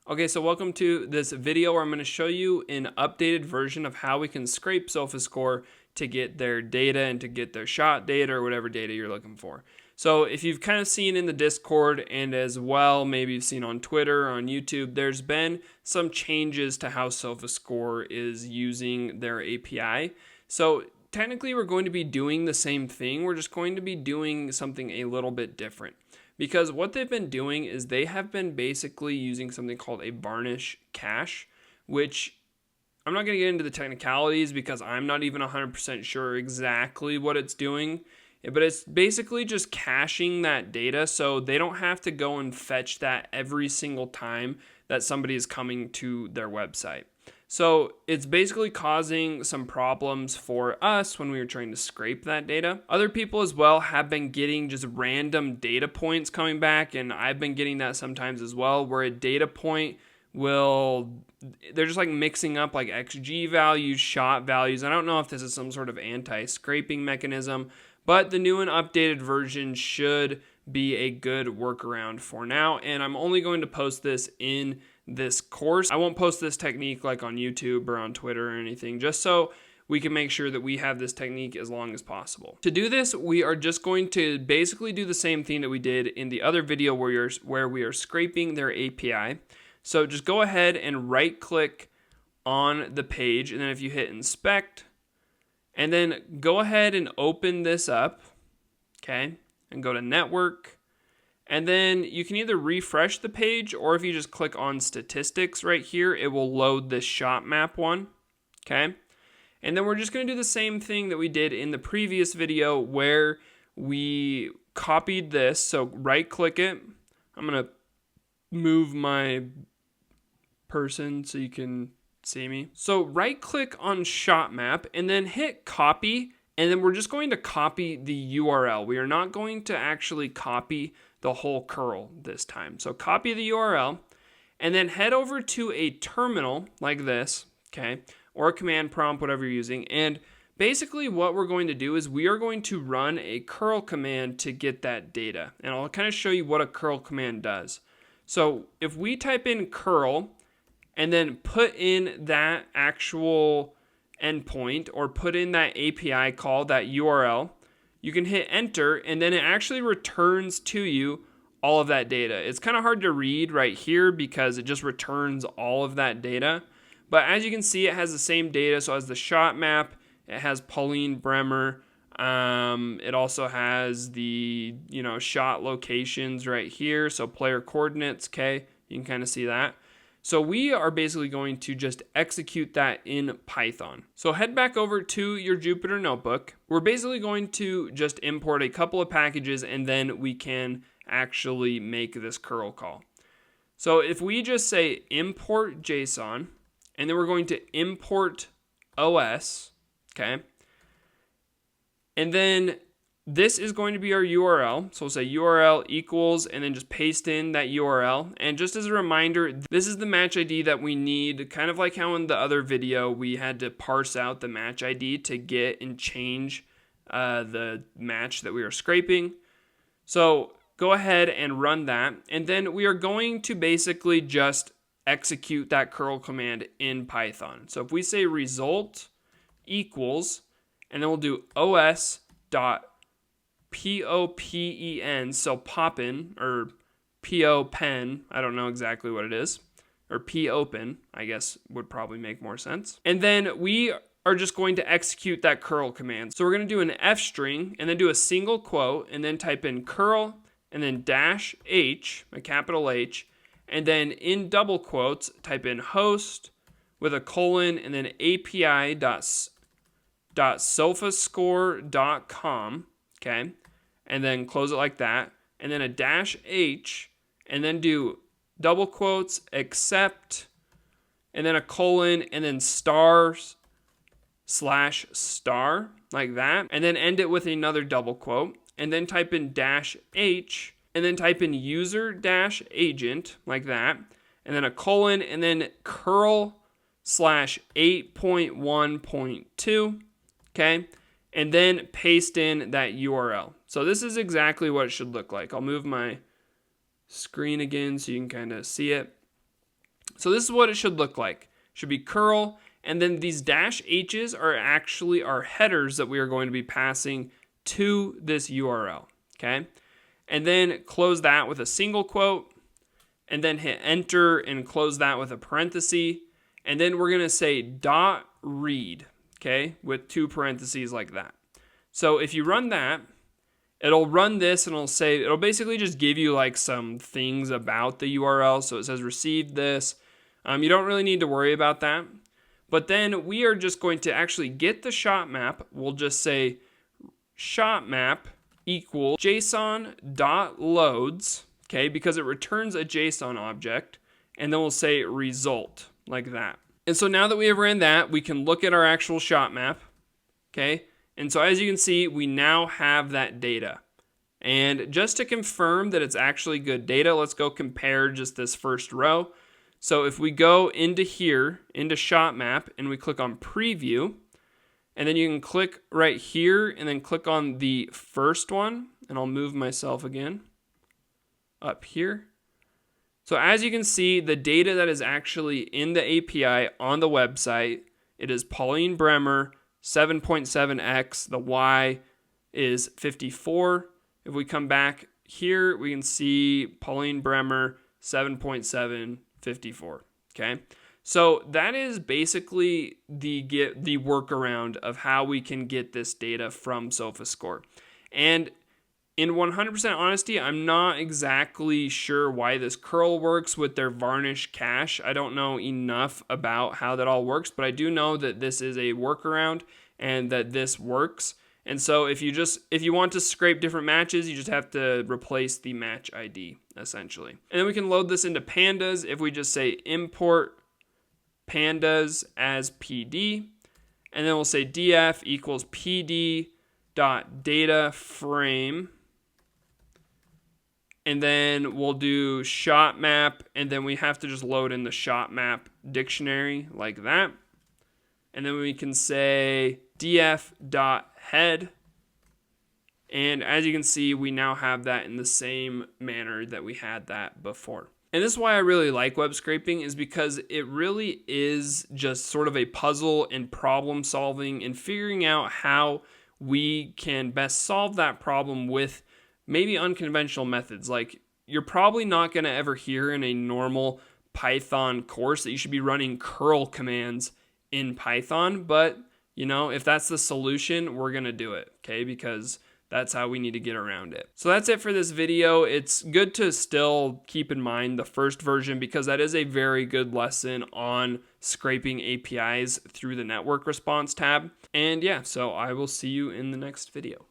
Okay, so welcome to this video where I'm going to show you an updated version of how we can scrape Sofascore to get their data and to get their shot data or whatever data you're looking for. So if you've kind of seen in the Discord and as well, maybe you've seen on Twitter or on YouTube, there's been some changes to how Sofascore is using their API. So technically we're going to be doing the same thing. We're just going to be doing something a little bit different. Because what they've been doing is they have been basically using something called a varnish cache, which I'm not going to get into the technicalities because I'm not even 100% sure exactly what it's doing. But it's basically just caching that data so they don't have to go and fetch that every single time that somebody is coming to their website. So it's basically causing some problems for us when we were trying to scrape that data. Other people as well have been getting just random data points coming back, and I've been getting that sometimes as well, where a data point they're just like mixing up like XG values, shot values. I don't know if this is some sort of anti-scraping mechanism, but the new and updated version should be a good workaround for now, and I'm only going to post this in this course. I won't post this technique like on YouTube or on Twitter or anything, just so we can make sure that we have this technique as long as possible. To do this, we are just going to basically do the same thing that we did in the other video where we are scraping their API. So just go ahead and right click on the page, and then if you hit inspect, and then go ahead and open this up, okay, and go to network. And then you can either refresh the page, or if you just click on statistics right here, it will load this shot map one, okay? And then we're just going to do the same thing that we did in the previous video where we copied this. So right click it. I'm going to move my person so you can see me. So right click on shot map and then hit copy. And then we're just going to copy the URL. We are not going to actually copy the whole curl this time. So copy the URL and then head over to a terminal like this, okay, or a command prompt, whatever you're using. And basically what we're going to do is we are going to run a curl command to get that data. And I'll kind of show you what a curl command does. So if we type in curl and then put in that actual endpoint or put in that API call, that URL, you can hit enter and then it actually returns to you all of that data. It's kind of hard to read right here because it just returns all of that data. But as you can see, it has the same data. So it has the shot map, it has Pauline Bremer. It also has the shot locations right here. So player coordinates, okay, you can kind of see that. So we are basically going to just execute that in Python. So head back over to your Jupyter notebook. We're basically going to just import a couple of packages and then we can actually make this curl call. So if we just say import JSON and then we're going to import OS, okay? And then this is going to be our URL. So we'll say URL equals and then just paste in that URL. And just as a reminder, this is the match ID that we need, kind of like how in the other video we had to parse out the match ID to get and change the match that we are scraping. So go ahead and run that. And then we are going to basically just execute that curl command in Python. So if we say result equals, and then we'll do os dot POPEN, so poppin or POPEN, I don't know exactly what it is, or POPEN, I guess would probably make more sense. And then we are just going to execute that curl command. So we're going to do an F string and then do a single quote and then type in curl and then dash H, a capital H, and then in double quotes type in host with a colon and then api.sofascore.com, okay? And then close it like that, and then a dash H, and then do double quotes, except, and then a colon, and then stars slash star, like that, and then end it with another double quote, and then type in dash H, and then type in user dash agent, like that, and then a colon, and then curl slash 8.1.2, okay? And then paste in that URL. So this is exactly what it should look like. I'll move my screen again so you can kind of see it. So this is what it should look like. It should be curl, and then these dash H's are actually our headers that we are going to be passing to this URL, okay? And then close that with a single quote, and then hit enter and close that with a parenthesis. And then we're gonna say dot read, okay, with 2 parentheses like that. So if you run that, it'll run this and it'll basically just give you like some things about the URL. So it says received this. You don't really need to worry about that. But then we are just going to actually get the shot map. We'll just say shot map equal JSON.loads, okay, because it returns a JSON object. And then we'll say result like that. And so now that we have ran that, we can look at our actual shot map, okay? And so as you can see, we now have that data. And just to confirm that it's actually good data, let's go compare just this first row. So if we go into here, into shot map, and we click on preview, and then you can click right here and then click on the first one, and I'll move myself again up here. So as you can see, the data that is actually in the API on the website, it is Pauline Bremer, 7.7x, the Y is 54. If we come back here, we can see Pauline Bremer, 7.7, 54, okay? So that is basically the workaround of how we can get this data from Sofascore. And in 100% honesty, I'm not exactly sure why this curl works with their varnish cache. I don't know enough about how that all works, but I do know that this is a workaround and that this works. And so if you want to scrape different matches, you just have to replace the match ID, essentially. And then we can load this into pandas if we just say import pandas as PD, and then we'll say df equals pd.data frame. And then we'll do shot map, and then we have to just load in the shot map dictionary like that. And then we can say df.head. And as you can see, we now have that in the same manner that we had that before. And this is why I really like web scraping, is because it really is just sort of a puzzle and problem solving and figuring out how we can best solve that problem with maybe unconventional methods. Like, you're probably not going to ever hear in a normal Python course that you should be running curl commands in Python, but if that's the solution, we're going to do it, okay? Because that's how we need to get around it. So that's it for this video. It's good to still keep in mind the first version, because that is a very good lesson on scraping APIs through the network response tab. And yeah, so I will see you in the next video.